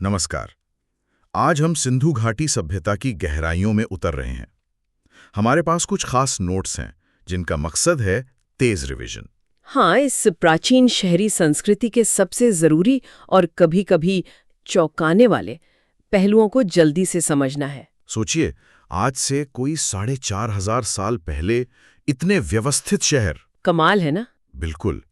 नमस्कार। आज हम सिंधु घाटी सभ्यता की गहराइयों में उतर रहे हैं। हमारे पास कुछ खास नोट्स हैं जिनका मकसद है तेज रिवीजन। हाँ, इस प्राचीन शहरी संस्कृति के सबसे जरूरी और कभी-कभी चौंकाने वाले पहलुओं को जल्दी से समझना है। सोचिए, आज से कोई 4,500 साल पहले इतने व्यवस्थित शहर। कमाल है ना? बिल्कुल।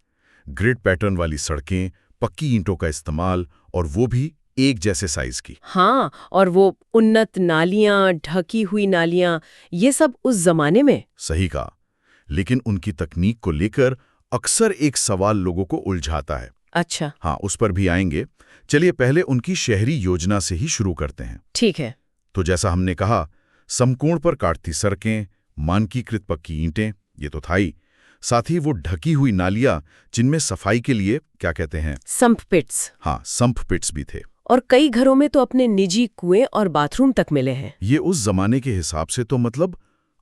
ग्रिड पैटर्न वाली सड़कें, पक्की ईंटों का इस्तेमाल, और वो भी एक जैसे साइज की। हाँ, और वो उन्नत नालियां, ढकी हुई नालियां, ये सब उस जमाने में। सही कहा। लेकिन उनकी तकनीक को लेकर अक्सर एक सवाल लोगों को उलझाता है। अच्छा। हाँ, उस पर भी आएंगे। चलिए पहले उनकी शहरी योजना से ही शुरू करते हैं। ठीक है। तो जैसा हमने कहा, समकोण पर काटती सड़कें, मानकीकृत पक्की ईंटें, ये तो था ही। साथ ही वो ढकी हुई नालियां जिनमें सफाई के लिए क्या कहते हैं, सम्प पिट्स। हाँ, सम्प पिट्स भी थे। और कई घरों में तो अपने निजी कुएं और बाथरूम तक मिले हैं। ये उस जमाने के हिसाब से तो मतलब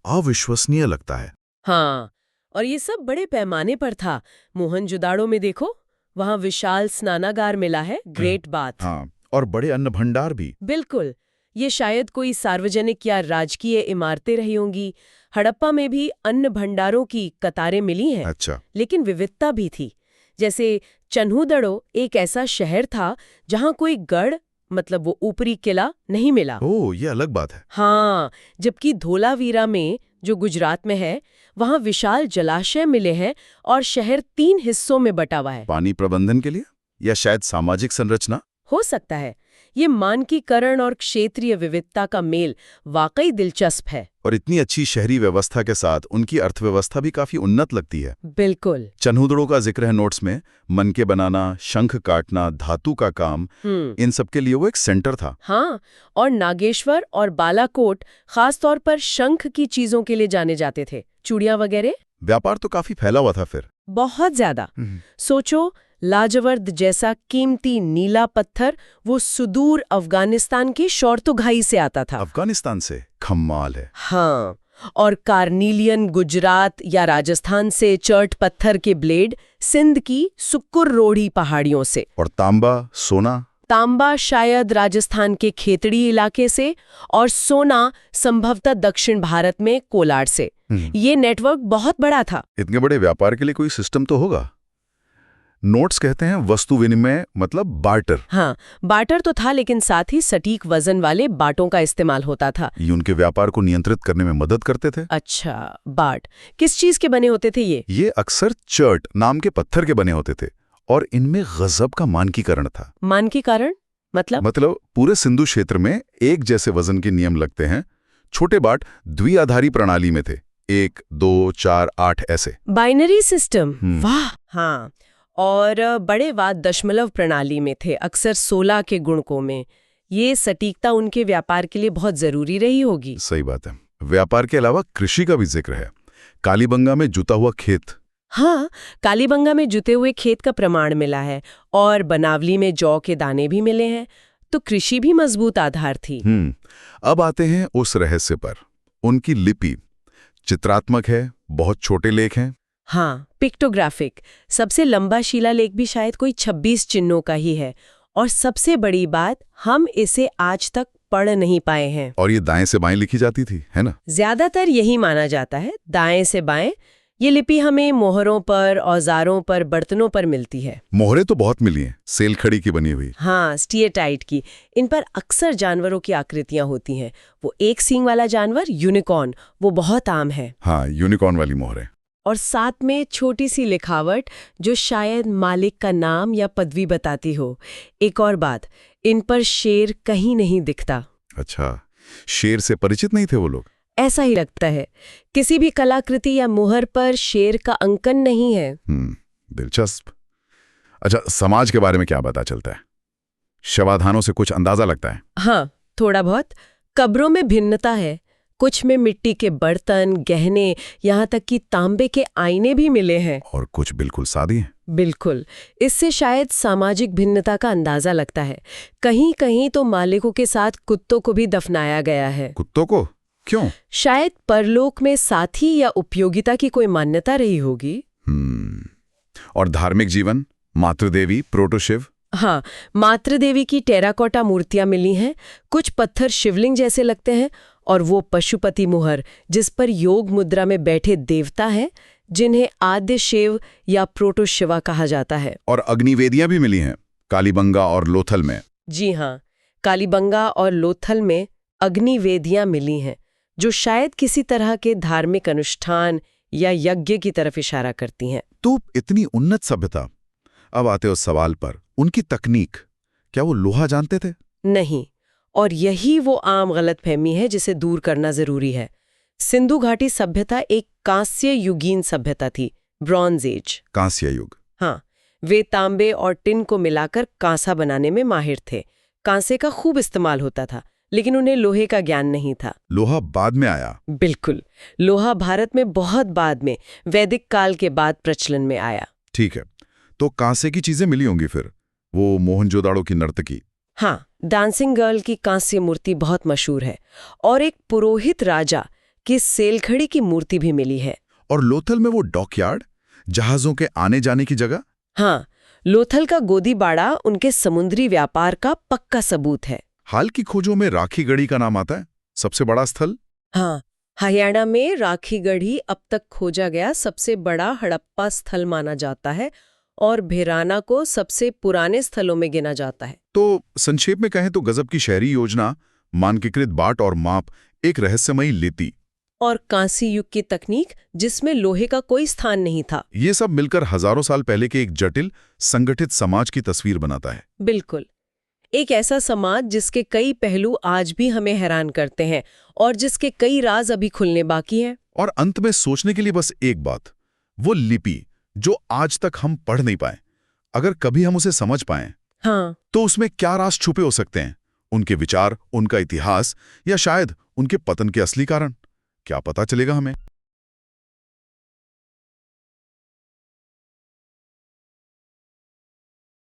अविश्वसनीय लगता है। हाँ, और ये सब बड़े पैमाने पर था। मोहनजोदाड़ो में देखो, वहाँ विशाल स्नानागार मिला है, ग्रेट बाथ। हाँ, और बड़े अन्न भंडार भी। बिल्कुल। ये शायद कोई सार्वजनिक या राजकीय इमारतें रही होंगी। हड़प्पा में भी अन्न भंडारों की कतारें मिली हैं। अच्छा। लेकिन विविधता भी थी। जैसे चन्हुदड़ो एक ऐसा शहर था जहाँ कोई गढ़, मतलब वो ऊपरी किला, नहीं मिला। ओह, ये अलग बात है। हाँ, जबकि धोलावीरा में, जो गुजरात में है, वहाँ विशाल जलाशय मिले हैं और शहर 3 हिस्सों में बटा हुआ है। पानी प्रबंधन के लिए या शायद सामाजिक संरचना? हो सकता है। ये मानकीकरण और क्षेत्रीय विविधता का मेल वाकई दिलचस्प है। और इतनी अच्छी शहरी व्यवस्था के साथ उनकी अर्थव्यवस्था भी काफी उन्नत लगती है। बिल्कुल। चन्हुदड़ो का जिक्र है नोट्स में। मनके बनाना, शंख काटना, धातु का काम, इन सब के लिए वो एक सेंटर था। हाँ, और नागेश्वर और बालाकोट खासतौर पर शंख की चीजों के लिए जाने जाते थे। चूड़ियां वगैरह। व्यापार तो काफी फैला हुआ था फिर। बहुत ज्यादा। सोचो, लाजवर्द जैसा कीमती नीला पत्थर वो सुदूर अफगानिस्तान की शोरतुघाई से आता था। अफगानिस्तान से? कमाल है। हाँ, और कार्नीलियन गुजरात या राजस्थान से चर्ट पत्थर के ब्लेड सिंध की सुक्कुर रोढ़ी पहाड़ियों से। और तांबा, सोना? तांबा शायद राजस्थान के खेतड़ी इलाके से, और सोना संभवतः दक्षिण भारत में कोलार से। ये नेटवर्क बहुत बड़ा था। इतने बड़े व्यापार के लिए कोई सिस्टम तो होगा। नोट्स कहते हैं वस्तु विनिमय, मतलब बार्टर। हाँ, बार्टर तो था, लेकिन साथ ही सटीक वजन वाले बाटों का इस्तेमाल होता था। ये उनके व्यापार को नियंत्रित करने में मदद करते थे। अच्छा, बाट किस चीज के बने होते थे ये? अक्सर चर्ट नाम के पत्थर के बने होते थे, और इनमें गजब का मानकीकरण था। मानकीकरण मतलब पूरे सिंधु क्षेत्र में एक जैसे वजन के नियम लगते हैं। छोटे बाट द्विआधारी प्रणाली में थे, 1, 2, 4, 8 ऐसे। Binary system. वाह। हाँ, और बड़े वाद दशमलव प्रणाली में थे, अक्सर 16 के गुणकों में। ये सटीकता उनके व्यापार के लिए बहुत जरूरी रही होगी। सही बात है। व्यापार के अलावा कृषि का भी जिक्र है। कालीबंगा में जुता हुआ खेत। हाँ, कालीबंगा में जुते हुए खेत का प्रमाण मिला है, और बनावली में जौ के दाने भी मिले हैं। तो कृषि भी मजबूत आधार थी। अब आते हैं उस रहस्य पर। उनकी लिपि चित्रात्मक है, बहुत छोटे लेख हैं। हाँ, पिक्टोग्राफिक। सबसे लंबा शिलालेख भी शायद कोई 26 चिन्हों का ही है। और सबसे बड़ी बात, हम इसे आज तक पढ़ नहीं पाए हैं। और ये दाएं से बाएं लिखी जाती थी, है ना? ज्यादातर यही माना जाता है, दाएं से बाएं। ये लिपि हमें मोहरों पर, औजारों पर, बर्तनों पर मिलती है। मोहरें तो बहुत मिली हैं, सेलखड़ी की बनी हुई। हाँ, स्टीएटाइट की। इन पर अक्सर जानवरों की आकृतियां होती हैं। वो एक सींग वाला जानवर, यूनिकॉर्न, वो बहुत आम है। हाँ, यूनिकॉर्न वाली मोहरें। और साथ में छोटी सी लिखावट जो शायद मालिक का नाम या पदवी बताती हो। एक और बात, इन पर शेर कहीं नहीं दिखता। अच्छा, शेर से परिचित नहीं थे वो लोग? ऐसा ही लगता है। किसी भी कलाकृति या मुहर पर शेर का अंकन नहीं है। दिलचस्प। अच्छा, समाज के बारे में क्या पता चलता है? शवाधानों से कुछ अंदाजा लगता है? हाँ, थोड़ा बहुत। कब्रों में भिन्नता है। कुछ में मिट्टी के बर्तन, गहने, यहाँ तक कि तांबे के आईने भी मिले हैं। और कुछ बिल्कुल सादी हैं। बिल्कुल। इससे शायद सामाजिक भिन्नता का अंदाजा लगता है। कहीं कहीं तो मालिकों के साथ कुत्तों को भी दफनाया गया है। कुत्तों को? क्यों? शायद परलोक में साथी या उपयोगिता की कोई मान्यता रही होगी। और धार्मिक जीवन, मातृदेवी, प्रोटोशिव? हाँ, मातृ देवी की टेराकोटा मूर्तियां मिली हैं। कुछ पत्थर शिवलिंग जैसे लगते हैं और वो पशुपति मुहर जिस पर योग मुद्रा में बैठे देवता हैं, जिन्हें आद्य शिव या प्रोटो शिवा कहा जाता है। और अग्निवेदियां भी मिली हैं कालीबंगा और लोथल में। जी हाँ, कालीबंगा और लोथल में अग्निवेदियां मिली हैं जो शायद किसी तरह के धार्मिक अनुष्ठान या यज्ञ की तरफ इशारा करती हैं। तो इतनी उन्नत सभ्यता, अब आते उस सवाल पर, उनकी तकनीक, क्या वो लोहा जानते थे? नहीं, और यही वो आम गलतफहमी है जिसे दूर करना जरूरी है। सिंधु घाटी सभ्यता एक कांस्य युगीन सभ्यता थी, ब्रॉन्ज एज। कांस्य युग। हाँ, वे तांबे और टिन को मिलाकर कांसा बनाने में माहिर थे। कांसे का खूब इस्तेमाल होता था, लेकिन उन्हें लोहे का ज्ञान नहीं था। लोहा बाद में आया? बिल्कुल, लोहा भारत में बहुत बाद में, वैदिक काल के बाद प्रचलन में आया। ठीक है, तो कांसे की चीजें मिली होंगी फिर, वो मोहनजोदाड़ो की नर्तकी। हाँ, डांसिंग गर्ल की कांस्य मूर्ति बहुत मशहूर है, और एक पुरोहित राजा की सेलखड़ी की मूर्ति भी मिली है। और लोथल में वो डॉकयार्ड, जहाजों के आने जाने की जगह? हाँ, लोथल का गोदीबाड़ा उनके समुद्री व्यापार का पक्का सबूत है। हाल की खोजों में राखीगढ़ी का नाम आता है, सबसे बड़ा स्थल। हाँ, हरियाणा में राखीगढ़ी अब तक खोजा गया सबसे बड़ा हड़प्पा स्थल माना जाता है और भिराना को सबसे पुराने स्थलों में गिना जाता है। तो संक्षेप में कहें तो गजब की शहरी योजना, मानकीकृत बाट और माप, एक रहस्यमयी लिपि और कांसी युग की तकनीक जिसमें लोहे का कोई स्थान नहीं था। ये सब मिलकर हजारों साल पहले के एक जटिल संगठित समाज की तस्वीर बनाता है। बिल्कुल, एक ऐसा समाज जिसके कई पहलू आज भी हमें हैरान करते हैं और जिसके कई राज अभी खुलने बाकी हैं। और अंत में सोचने के लिए बस एक बात, वो लिपि जो आज तक हम पढ़ नहीं पाए, अगर कभी हम उसे समझ पाएं, हाँ, तो उसमें क्या राज छुपे हो सकते हैं? उनके विचार, उनका इतिहास, या शायद उनके पतन के असली कारण? क्या पता चलेगा हमें।